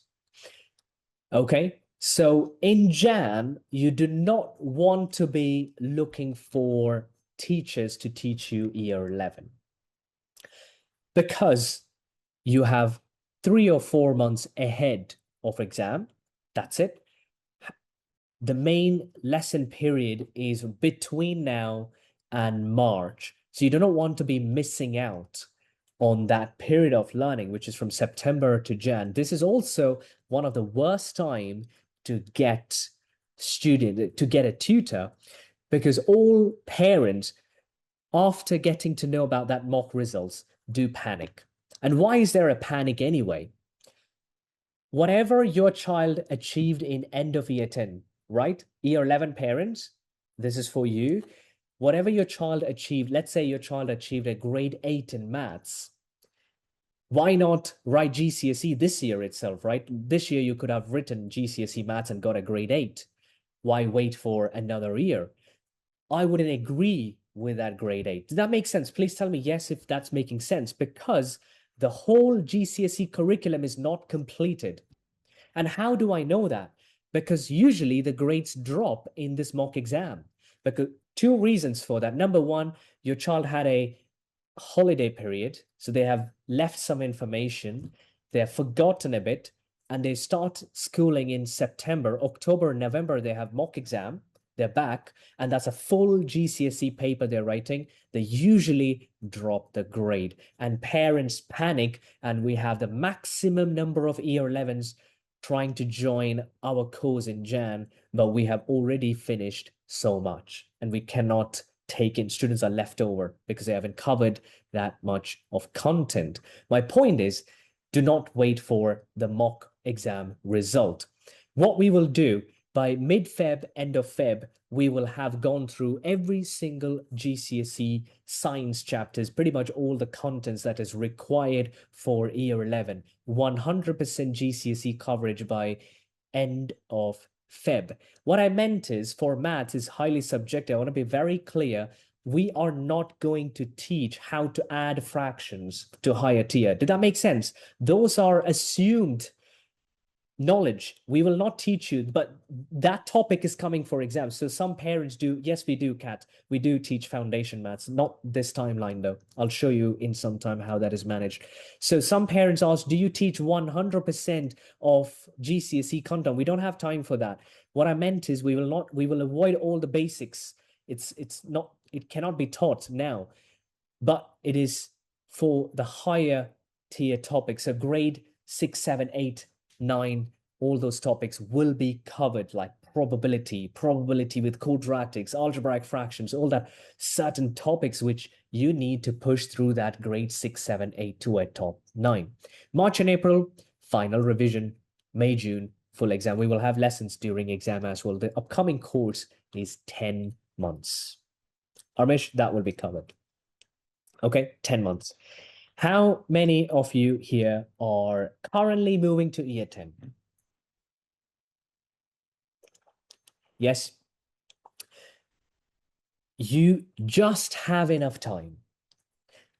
Okay. So in Jan, you do not want to be looking for teachers to teach you year 11 because you have 3 or 4 months ahead of exam. That's it. The main lesson period is between now and March. So you do not want to be missing out on that period of learning, which is from September to Jan. This is also one of the worst time to get a tutor, because all parents, after getting to know about that mock results, do panic. And why is there a panic anyway? Whatever your child achieved in end of year 10, right? Year 11 parents, this is for you. Whatever your child achieved, let's say your child achieved a grade 8 in maths. Why not write GCSE this year itself, right? This year you could have written GCSE maths and got a grade 8. Why wait for another year? I wouldn't agree with that grade 8. Does that make sense? Please tell me yes if that's making sense, because the whole GCSE curriculum is not completed. And how do I know that? Because usually the grades drop in this mock exam. Because two reasons for that. Number one, your child had a holiday period, so they have left some information, they have forgotten a bit, and they start schooling in September, October, November, they have mock exam, they're back, and that's a full GCSE paper they're writing. They usually drop the grade, and parents panic, and we have the maximum number of year 11s trying to join our course in Jan, but we have already finished so much, and we cannot take in. Students are left over because they haven't covered that much of content. My point is, do not wait for the mock exam result. What we will do by mid-Feb, end of Feb, we will have gone through every single GCSE science chapters, pretty much all the contents that is required for year 11, 100% GCSE coverage by end of Feb. What I meant is, for maths is highly subjective. I want to be very clear. We are not going to teach how to add fractions to higher tier. Did that make sense? Those are assumed knowledge. We will not teach you, but that topic is coming for exams. So some parents do, yes, we do, Kat. We do teach foundation maths, not this timeline though. I'll show you in some time how that is managed. So some parents ask, do you teach 100% of GCSE content? We don't have time for that. What I meant is we will avoid all the basics. It cannot be taught now, but it is for the higher tier topics. So grade 6, 7, 8, 9, all those topics will be covered, like probability with quadratics, algebraic fractions, all that certain topics which you need to push through that grade 6, 7, 8 to a top 9. March and April, final revision. May, June, full exam. We will have lessons during exam as well. The upcoming course is 10 months. Armish, that will be covered. Okay, 10 months. How many of you here are currently moving to year 10? Yes. You just have enough time.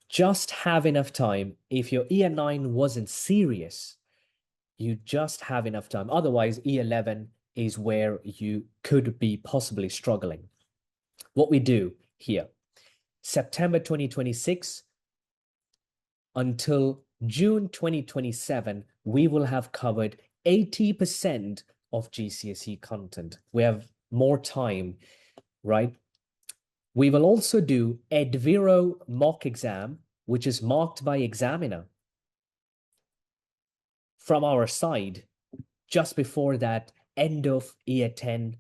Just have enough time. If your year 9 wasn't serious, you just have enough time. Otherwise, year 11 is where you could be possibly struggling. What we do here, September 2026 until June 2027, we will have covered 80% of GCSE content. We have more time, right? We will also do Edviro mock exam, which is marked by examiner from our side just before that end of year 10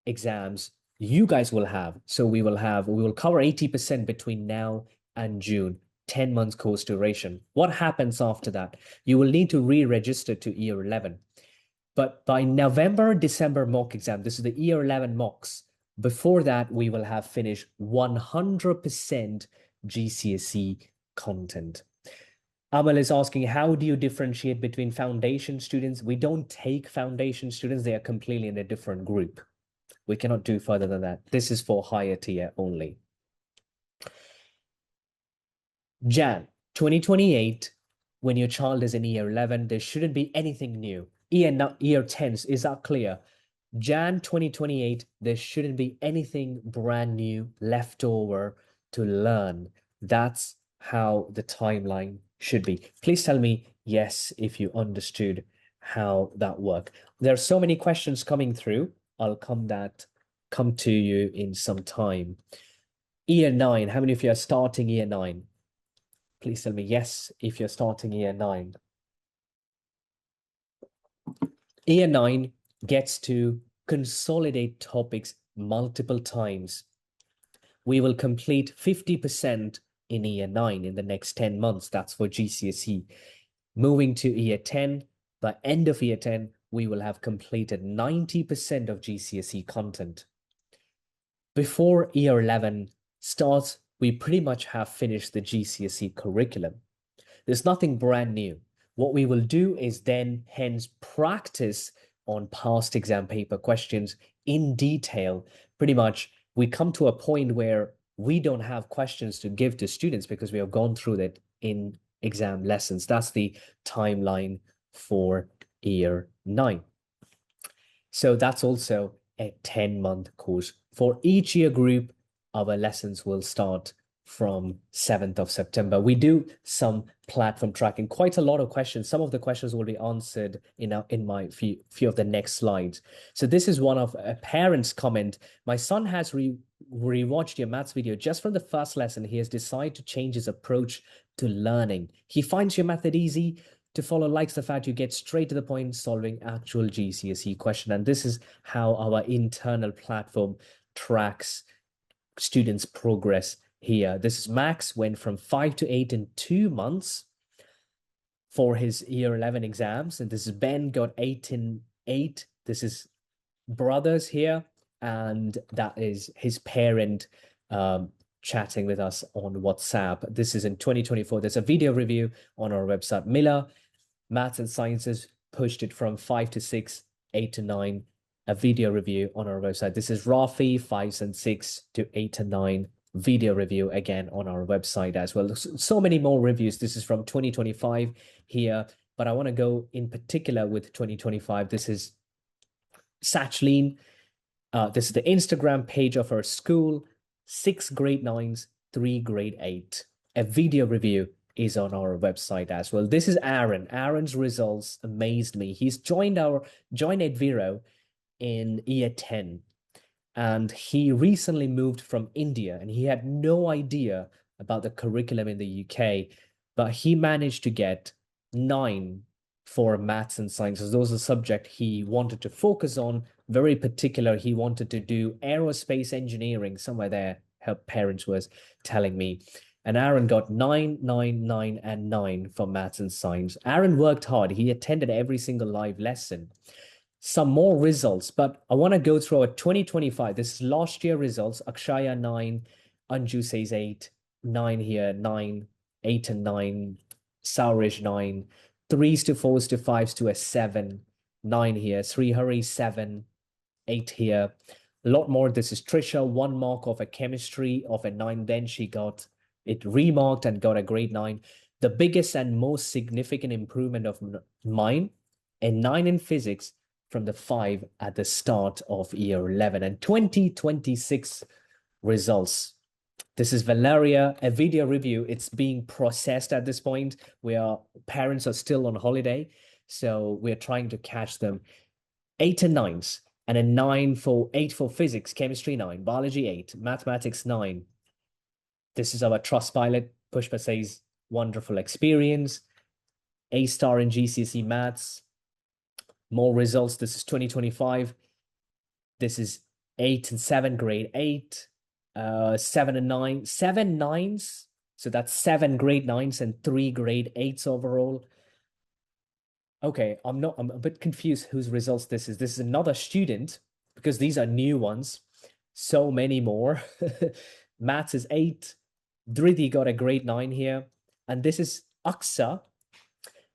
exams you guys will have. So we will cover 80% between now and June, 10 months course duration. What happens after that? You will need to re-register to year 11. But by November, December mock exam, this is the year 11 mocks. Before that, we will have finished 100% GCSE content. Amal is asking, how do you differentiate between foundation students? We don't take foundation students. They are completely in a different group. We cannot do further than that. This is for higher tier only. Jan 2028, when your child is in year 11, there shouldn't be anything new. Year 10s, is that clear? Jan 2028, there shouldn't be anything brand new left over to learn. That's how the timeline should be. Please tell me yes if you understood how that worked. There are so many questions coming through. I'll come to you in some time. Year 9, how many of you are starting year 9? Please tell me yes if you're starting year 9. Year 9 gets to consolidate topics multiple times. We will complete 50% in year 9 in the next 10 months. That's for GCSE. Moving to year 10, by end of year 10, we will have completed 90% of GCSE content. Before year 11 starts, we pretty much have finished the GCSE curriculum. There's nothing brand new. What we will do is then hence practice on past exam paper questions in detail. Pretty much we come to a point where we don't have questions to give to students because we have gone through that in exam lessons. That's the timeline for year 9. So that's also a 10-month course. For each year group, our lessons will start from 7th of September. We do some platform tracking, quite a lot of questions. Some of the questions will be answered in my few of the next slides. So this is one of a parent's comment. My son has rewatched your maths video. Just from the first lesson, he has decided to change his approach to learning. He finds your method easy to follow, likes the fact you get straight to the point, solving actual GCSE question. And this is how our internal platform tracks students' progress here. This is Max, went from 5 to 8 in 2 months for his year 11 exams. And this is Ben, got 8 in 8. This is brothers here. And that is his parent chatting with us on WhatsApp. This is in 2024. There's a video review on our website. Miller, Maths and Sciences, pushed it from 5 to 6, 8 to 9. A video review on our website. This is Rafi, 5 and 6 to 8 and 9. Video review again on our website as well. So many more reviews. This is from 2025 here, but I want to go in particular with 2025. This is Satchleen. This is the Instagram page of our school. 6 grade 9s, 3 grade 8. A video review is on our website as well. This is Aaron. Aaron's results amazed me. He's joined Edviro in year 10. And he recently moved from India and he had no idea about the curriculum in the UK, but he managed to get 9 for maths and sciences. Those are subjects he wanted to focus on. Very particular, he wanted to do aerospace engineering, somewhere there, her parents was telling me. And Aaron got 9, 9, 9, and 9 for maths and science. Aaron worked hard. He attended every single live lesson. Some more results, but I want to go through our 2025. This is last year results. Akshaya 9, Anju says 8, 9 here, 9, 8 and 9, Saurish 9, 3s to 4s to 5s to a 7, 9 here, Srihari 7, 8 here. A lot more. This is Trisha, 1 mark of a chemistry of a 9. Then she got it remarked and got a grade 9. The biggest and most significant improvement of mine, a 9 in physics, from the 5 at the start of year 11 and 2026 results. This is Valeria, a video review. It's being processed at this point. Parents are still on holiday, so we're trying to catch them. 8 and 9s and a 8 for physics, chemistry 9, biology 8, mathematics 9. This is our trust pilot. Pushpa says, wonderful experience. A star in GCSE maths. More results. This is 2025. This is 8 and 7, grade 8, 7 and 9, 7 9s So that's 7 grade 9s and 3 grade 8s overall. Okay, I'm a bit confused whose results this is. This is another student because these are new ones. So many more. Maths is 8. Dhriti got a grade 9 here. And this is Aksa.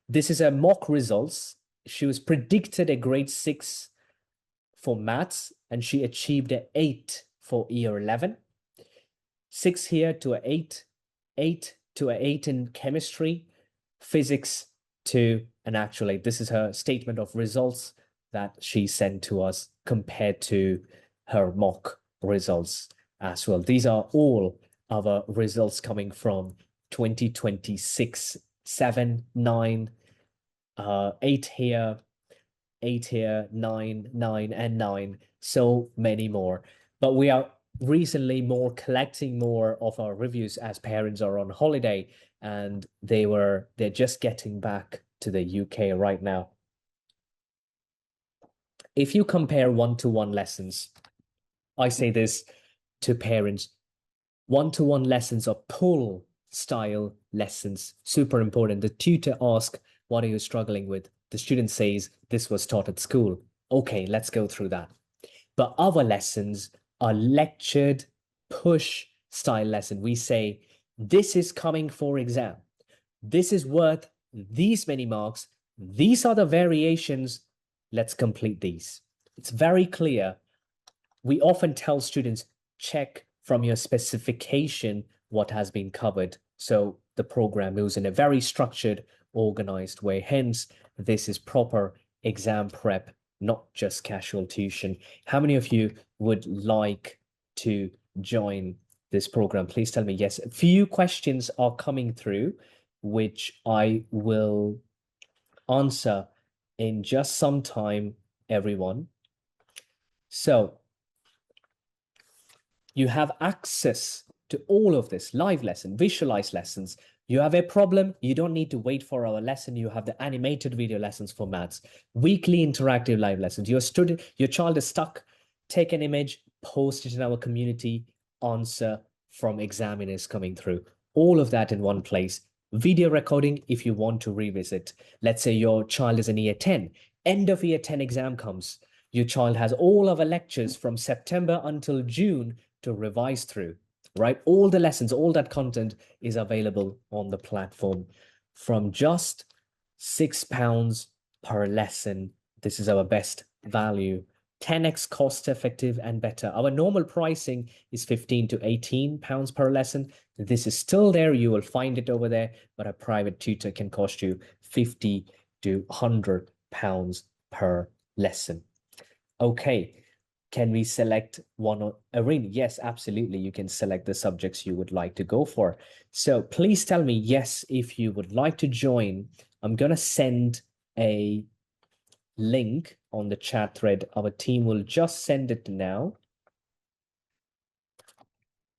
This is a mock results. She was predicted a grade 6 for maths and she achieved an 8 for year 11. 6 here to an 8, 8 to an 8 in chemistry, physics to an actual 8. This is her statement of results that she sent to us compared to her mock results as well. These are all our results coming from 2026, 7, 9, 8 here, 8 here, 9, 9, and 9. So many more. But we are recently more collecting more of our reviews as parents are on holiday and they're just getting back to the UK right now. If you compare one-to-one lessons, I say this to parents, one-to-one lessons are pull style lessons, super important. The tutor asks, what are you struggling with? The student says, this was taught at school. Okay, let's go through that. But our lessons are lectured push style lesson. We say, this is coming for exam. This is worth these many marks. These are the variations. Let's complete these. It's very clear. We often tell students, check from your specification what has been covered. So the program moves in a very structured, organized way. Hence, this is proper exam prep, not just casual tuition. How many of you would like to join this program? Please tell me yes. A few questions are coming through, which I will answer in just some time, everyone. So you have access to all of this live lesson, visualized lessons. You have a problem, you don't need to wait for our lesson. You have the animated video lessons for maths, weekly interactive live lessons. Your child is stuck, take an image, post it in our community, answer from examiners coming through. All of that in one place. Video recording if you want to revisit. Let's say your child is in year 10, end of year 10 exam comes. Your child has all of our lectures from September until June to revise through, right? All the lessons, all that content is available on the platform from just £6 per lesson. This is our best value. 10x cost effective and better. Our normal pricing is £15 to £18 per lesson. This is still there. You will find it over there, but a private tutor can cost you £50 to £100 per lesson. Okay. Can we select one? Irene, yes, absolutely. You can select the subjects you would like to go for. So please tell me yes if you would like to join. I'm going to send a link on the chat thread. Our team will just send it now.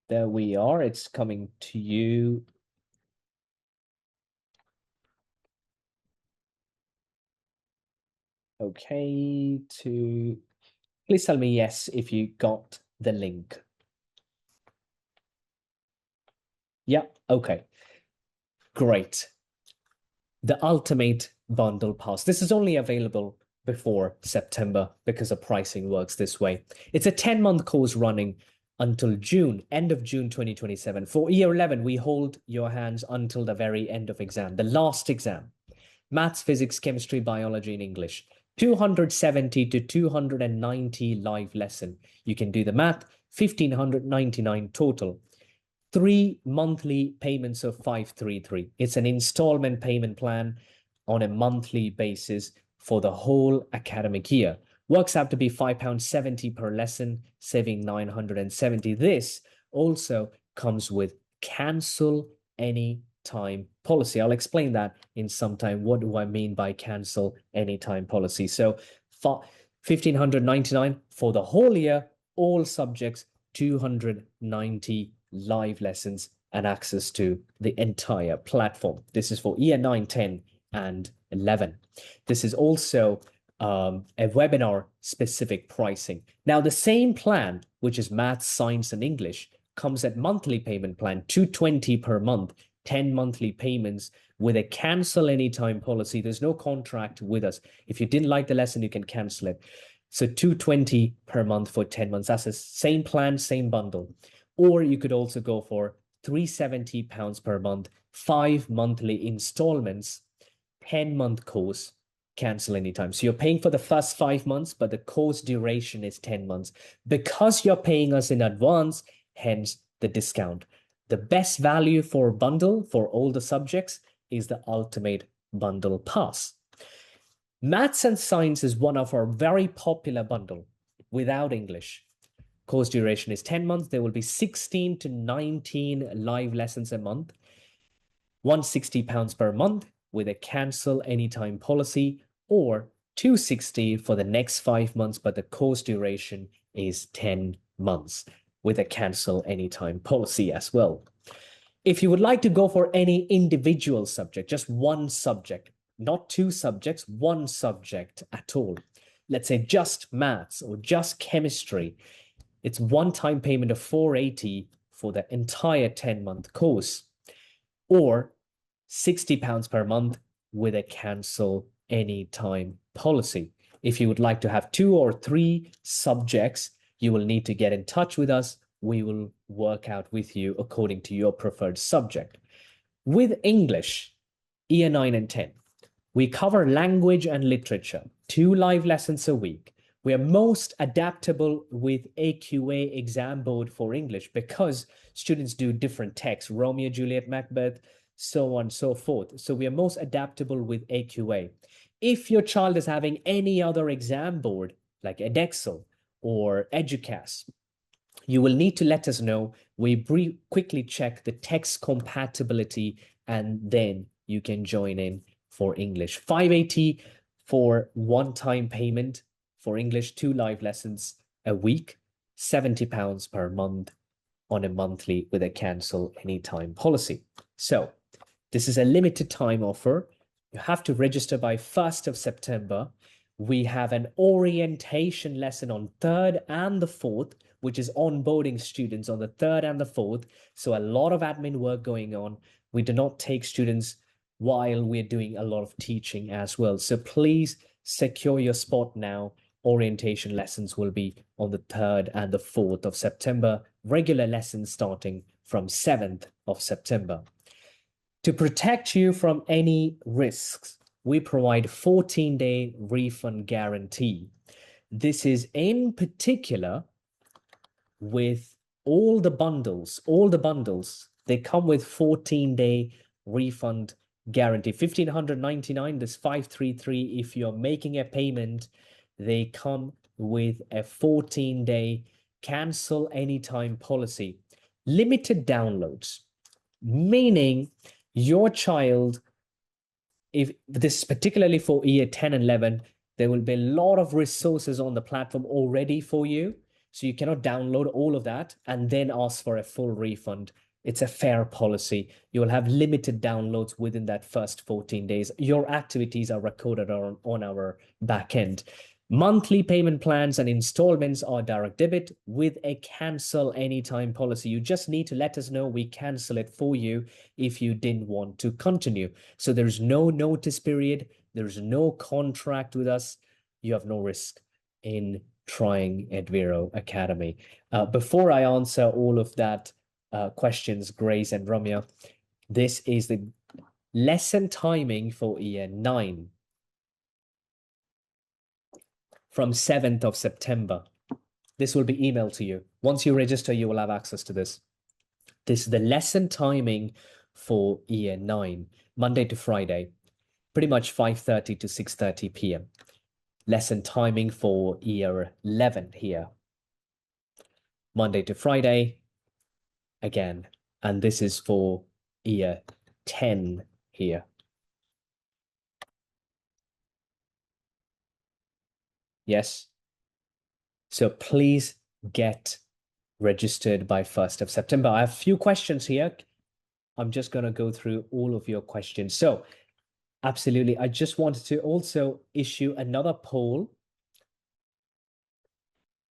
There we are. It's coming to you. Okay, please tell me yes if you got the link. Yeah, okay. Great. The ultimate bundle pass. This is only available before September because the pricing works this way. It's a 10-month course running until June, end of June 2027. For year 11, we hold your hands until the very end of exam, the last exam. Maths, physics, chemistry, biology, and English. 270 to 290 live lesson. You can do the math, 1,599 total. 3 monthly payments of 533. It's an installment payment plan on a monthly basis for the whole academic year. Works out to be £5.70 per lesson, saving 970. This also comes with cancel any time policy. I'll explain that in some time. What do I mean by cancel anytime policy? So 1,599 for the whole year, all subjects, 290 live lessons and access to the entire platform. This is for year 9, 10, and 11. This is also a webinar specific pricing. Now, the same plan, which is maths, science, and English, comes at monthly payment plan, 220 per month, 10 monthly payments with a cancel anytime policy. There's no contract with us. If you didn't like the lesson, you can cancel it. So 220 per month for 10 months. That's the same plan, same bundle. Or you could also go for £370 per month, 5 monthly installments, 10-month course, cancel anytime. So you're paying for the first 5 months, but the course duration is 10 months. Because you're paying us in advance, hence the discount. The best value for bundle for all the subjects is the ultimate bundle pass. Maths and science is one of our very popular bundle without English. Course duration is 10 months. There will be 16 to 19 live lessons a month, £160 per month with a cancel anytime policy, or £260 for the next 5 months, but the course duration is 10 months with a cancel anytime policy as well. If you would like to go for any individual subject, just one subject, not 2 subjects, one subject at all, let's say just maths or just chemistry, it's one-time payment of £480 for the entire 10-month course, or £60 per month with a cancel anytime policy. If you would like to have 2 or 3 subjects, you will need to get in touch with us. We will work out with you according to your preferred subject. With English, Year 9 and 10, we cover language and literature, 2 live lessons a week. We are most adaptable with AQA exam board for English because students do different texts, Romeo, Juliet, Macbeth, so on and so forth. So we are most adaptable with AQA. If your child is having any other exam board like Edexcel or Educast, you will need to let us know. We quickly check the text compatibility and then you can join in for English. £580 for one-time payment for English, 2 live lessons a week, £70 per month on a monthly with a cancel anytime policy. So this is a limited time offer. You have to register by 1st of September. We have an orientation lesson on 3rd and the 4th, which is onboarding students on the 3rd and the 4th. So a lot of admin work going on. We do not take students while we're doing a lot of teaching as well. So please secure your spot now. Orientation lessons will be on the 3rd and the 4th of September. Regular lessons starting from 7th of September. To protect you from any risks, we provide 14-day refund guarantee. This is in particular with all the bundles, they come with 14-day refund guarantee. 1,599, this 533. If you're making a payment, they come with a 14-day cancel anytime policy. Limited downloads, meaning your child, if this is particularly for year 10 and 11, there will be a lot of resources on the platform already for you. So you cannot download all of that and then ask for a full refund. It's a fair policy. You will have limited downloads within that first 14 days. Your activities are recorded on our back end. Monthly payment plans and installments are direct debit with a cancel anytime policy. You just need to let us know. We cancel it for you if you didn't want to continue. So there's no notice period. There's no contract with us. You have no risk in trying Edvero Academy. Before I answer all of that questions, Grace and Ramya, this is the lesson timing for year 9. From 7th of September. This will be emailed to you. Once you register, you will have access to this. This is the lesson timing for year 9, Monday to Friday, pretty much 5:30 to 6:30 p.m. Lesson timing for year 11 here, Monday to Friday again. And this is for year 10 here. Yes. So please get registered by 1st of September. I have a few questions here. I'm just going to go through all of your questions. So absolutely. I just wanted to also issue another poll